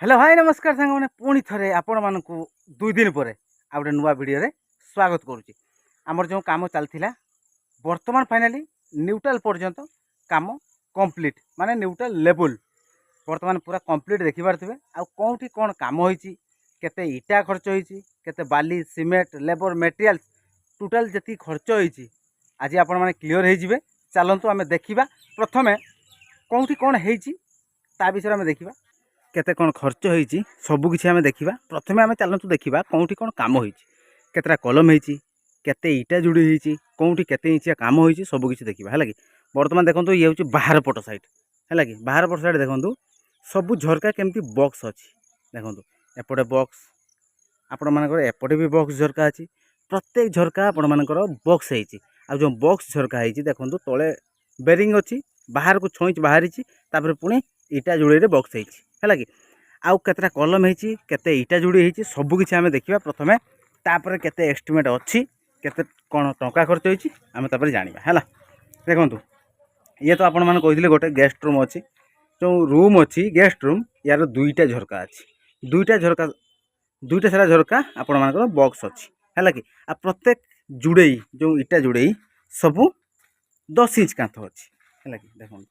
Hello भाई नमस्कार सांग मैंने पुणी थे आपण मानक 2 दिन पर आ गए नुआ भिडियो स्वागत करुच्ची। आमर जो कम चलता बर्तमान फाइनाली न्यूट्राल पर्यंत काम कंप्लीट माने न्यूट्राल लेवल बर्तमान पूरा कंप्लीट देखिपारे आ कौटी कौन काम होती केते इटा खर्च होती केते बाली सीमेंट लेबर मटेरियल्स टोटाल जी खर्च होती आज आपण मैंने क्लीयर हो चलतु आम देखा प्रथमे कौटी कौन होता विषय आम देखा केते कौन खर्च होती सबकिछि आम देखा। प्रथमे आम चलतु देखा कौटी कौन काम होती केतटा कलम होती केते इटा जोड़ी होती कौटी केते इंचिया काम होती सबकिछि देखा है कि बर्तमान देखो ये हूँ बाहर पट साइड है कि बाहर पट साइड देखो सब झरका केमती बॉक्स अच्छी देखो एपटे बॉक्स आपण मानकर एपटे भी बॉक्स झरका अच्छी प्रत्येक झरका आपण मानकर बॉक्स होती आ जो बॉक्स झरका होती देखो तले बेरिंग अच्छी बाहर को छोईच बाहरी पुणी इटा जोड़ी बॉक्स होती है कि आउ केतटा कलम होती केते इटा जोड़ी होती सबकिछि आम देखा प्रथमे तापर केते एस्टिमेट अच्छी केते कौन टंका खर्च होती आम तापर जानिबा है देखो ये तो आपण मैंने कहते गोटे गेस्ट रूम अच्छी जो रूम अच्छी गेस्ट रूम यार दुईटा झरका अच्छी दुईटा सारा झरका आपण मानकर बॉक्स अच्छी है कि आ प्रत्येक जुड़े जो इटा जुड़े सब 10 इंच कांथ अच्छी है कि देखो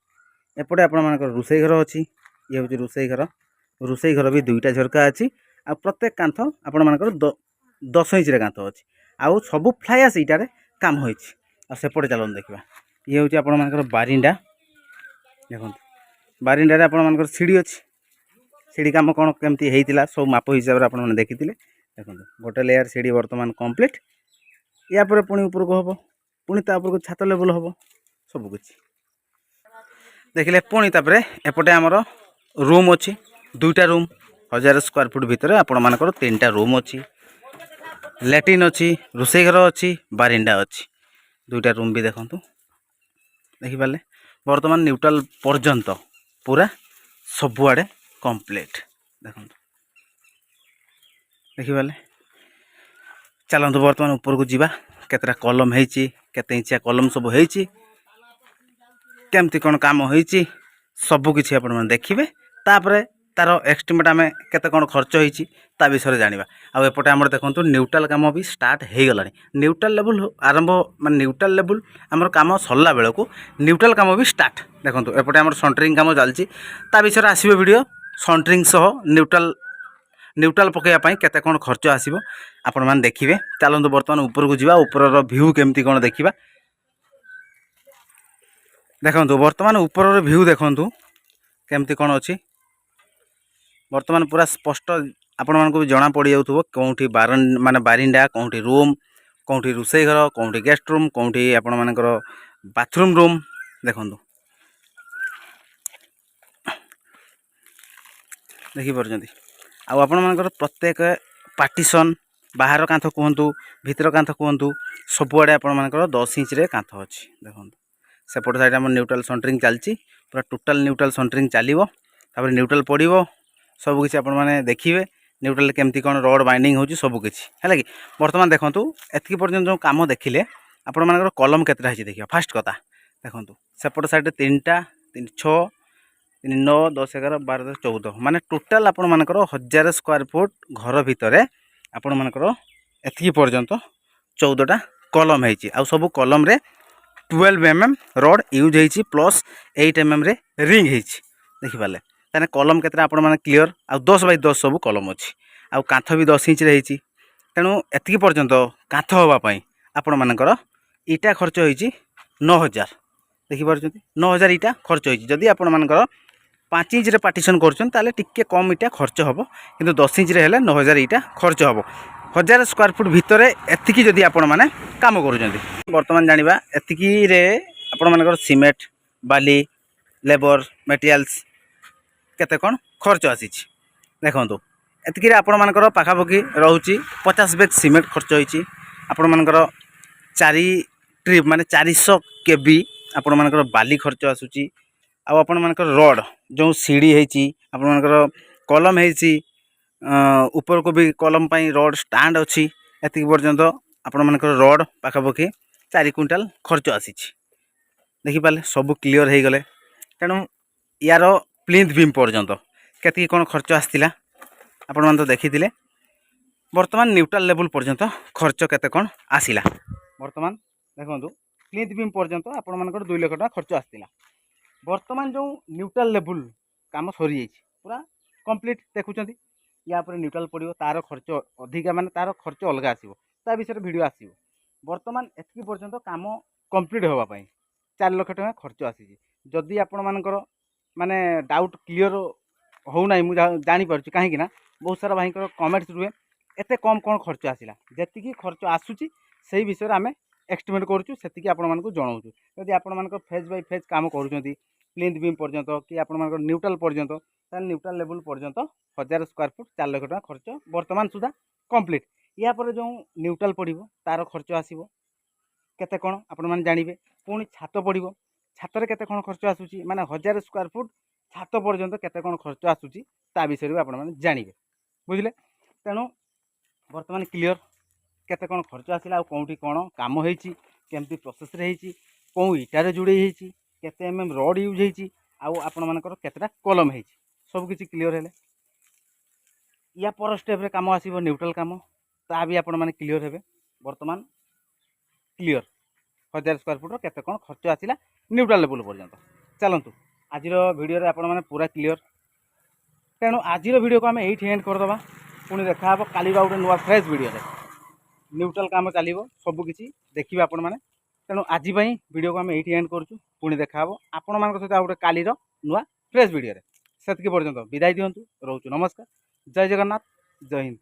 एपटे आपण मानकर रोसई घर अच्छी ये हूँ रोसई घर भी दुईटा झरका अच्छी आ प्रत्येक कांथ आपण मानकर 10 इंच कांथ अच्छी आउ सब फ्लाइस इटारे काम होती सेपटे चलन देखा ये हूँ आपण मानकर बारिंडा देखो बारिंडा आपण मानकर सीढ़ी अच्छी सीढ़ी काम कौन केमती होता सब माप हिसाब से आपने देखी देखो गोटे लेयर सीढ़ी बर्तमान कंप्लीट या पुणी उपरक हम पुणी तापर छात लेवल हम सबकिछ देखिले पुणी तापर एपटे आमर रूम अच्छी दुईटा रूम 1000 स्क्वायर फुट भितर आपण मानकर 3टा रूम अच्छी लैट्रिन अच्छी रोसई घर अच्छी बारिंडा अच्छी दुईटा रूम भी देखु देखिपारे बर्तमान न्यूट्राल पर्यंत पूरा सबुआड़े कंप्लीट देखो देखिपारे चलतु बर्तमान ऊपर को जीवा केतटा कलम होती केते इंचिया कलम सब होती केमती कौन काम होती सबकिछि आपण मैंने देखिए तापर तार एस्टिमेट आम केते कौन खर्च होती ता विषय जानिबा आ एपटे आमर देखो न्यूट्राल काम भी स्टार्ट हो गला न्यूट्राल लेवल आरंभ मान न्यूट्राल लेवल आमर काम सरला बेल को न्यूट्राल काम भी स्टार्ट देखो एपटे आमर सेंटरिंग काम चलती ता विषय आसो वीडियो सेंटरिंग सह न्यूट्राल पकड़ापी केते कौन खर्च आसो आपण मैंने देखिए चलतु बर्तमान ऊपर को जीवा ऊपर व्यू केमती कौन देखा देखो बर्तमान ऊपर व्यू देखु केमती कौन अच्छी बर्तमान पूरा स्पष्ट आपण मानक भी जना पड़ जाऊँ कौटी माने बारिंडा कौटी रूम कौटी रोसई घर कौटी गेस्ट रूम कौटी आपण मानकर बाथरूम रूम देखु देखिपार आपण मानकर प्रत्येक पार्टीशन बाहर कांथ कहतु भीतर कांथ कहतु सबुआड़े आपण मानकर 10 इंच कांथ अच्छी देखो सेपट साइड आम न्यूट्राल सेंटरिंग चलती पूरा टोटाल न्यूट्राल सेंटरिंग चलो तापर न्यूट्राल पड़ो सबकिछ आपण मैंने देखिए न्यूट्राल केमती कौन रड बाइंडिंग होची सबकिछ है कि बर्तमान देखो एतिकी पर्यंत जो काम देखिले आपण मानकर कलम केतटा होची देखिए फास्ट कथा देखो सेपट साइड 3टा 3 6 3 9 10 11 12 14 माने टोटाल आपण मानकर 1000 स्क्वायर फुट घर भितर आपण मानकर एतिकी पर्यंत 14टा कलम होची आ सब कलम रे 12 mm रड यूज होती प्लस 8 mm रे रिंग होती देखिपारे ताने कलम केतटा आपण माने क्लियर आ 10 बाय 10 सब कलम अच्छी आ कांथ भी 10 इंच रही तेणु एतिकी पर्यंत कांथ होगापाई आपण मानकर इटा खर्च होती 9000 देखिपार 9000 इटा खर्च होती जदि आपण मानकर 5 इंच रे पार्टीशन करछन ताले टिके कम इटा खर्च होबो किंतु 10 इंच रे हेले 9000 इटा खर्च होबो 1000 स्क्वायर फुट भितर एतिकी जदि आपण माने काम करूछन्ती वर्तमान जानिबा एतिकी रे आपण मानकर सीमेंट बाली लेबर मटेरियल्स केते कौन खर्च आसी देखो एतिकी आपण मानकर पाखापाखि रोची 50 बैग सीमेंट खर्च होती आपण मानकर 4 ट्रिप माने 400 केबी आपण मानकर बाली खर्च आसूची आपण मानकर रड जो सीढ़ी होती आपण मानकर कलम होती ऊपर को भी कलम पाई रड स्टांड अच्छी एतिक पर्यंत आपण मानकर रड पाखापाखि 4 क्विंटाल खर्च आसी देखिपारे सब क्लीयर हो गले तेणु यार प्लिंथ बीम पर्यंत केतिकी कौन खर्च आसला आपण मैंने तो देखी बर्तमान न्यूट्राल लेवल पर्यंत खर्च केते कौन आसला बर्तमान देखो प्लिंथ बीम पर्यंत आपण मानकर 2 लाख टका खर्च आसला बर्तमान जो न्यूट्राल लेवल काम सरी जाइए पूरा कंप्लीट देखुं या पर न्यूट्राल पड़ो तार खर्च अधिका माने तार खर्च अलग आसो ता विषय वीडियो आसो बर्तमान एतिकी पर्यंत काम कंप्लीट होगापाई 4 लाख टका खर्च आसी जदि आपण मानकर माने डाउट क्लीयर होना मुझे जापर कहीं बहुत सारा भाई कमेंट्स रुहे एत कम कौन खर्च आसला जी खर्च आसूची से विषय आम एस्टिमेट करूँ से आपण मानक जनाऊँ जदि आपण मानक फेज बाय फेज काम करूँ प्लिंथ बीम पर्यंत कि आपण मानक न्यूट्राल पर्यंत न्यूट्राल लेवल पर्यंत 1000 स्क्वायर फुट 4 लाख टका खर्च बर्तमान सुधा कंप्लीट या पर जो न्यूट्राल पड़ो तार खर्च आसो केते कौन आपण मैंने जानवे पुणी छात पड़ो छातर केते कौन खर्च आसूची माने 1000 स्क्वायर फुट छात पर्यंत केते कौन खर्च आसूची ता विषय भी आपण मैंने जानवे बुझले तेणु बर्तमान क्लियर केते कौन खर्च आसला कौटी कौन काम होती केमती प्रोसेस रे होती कौ इटार जोड़े केते रड यूज होती आपण मानकर केतेटा कलम होती सब किसी क्लियर है या पर स्टेप रे काम आसीबो न्यूट्रल काम ता भी आपण माने क्लियर हेबे वर्तमान क्लियर 1000 स्क्वायर फुट केते कौन खर्च आसला न्यूट्रल लेवल पर्यंत चलतु आज वीडियो रे आपण माने पूरा क्लियर तेणु आज वीडियो को आम ये एंड करदे पुणी देखा काली गोटे नुआ फ्रेश वीडियो रे न्यूट्रल काम चलो सबकि देखिए आपण मैंने तेणु आज वीडियो को आम ये एंड करूँ पुणी देखा आपण मान सहित गोटे काली नुआ फ्रेश वीडियो से पर्यंत विदाय दिंतु रोचु नमस्कार जय जगन्नाथ जय हिंद।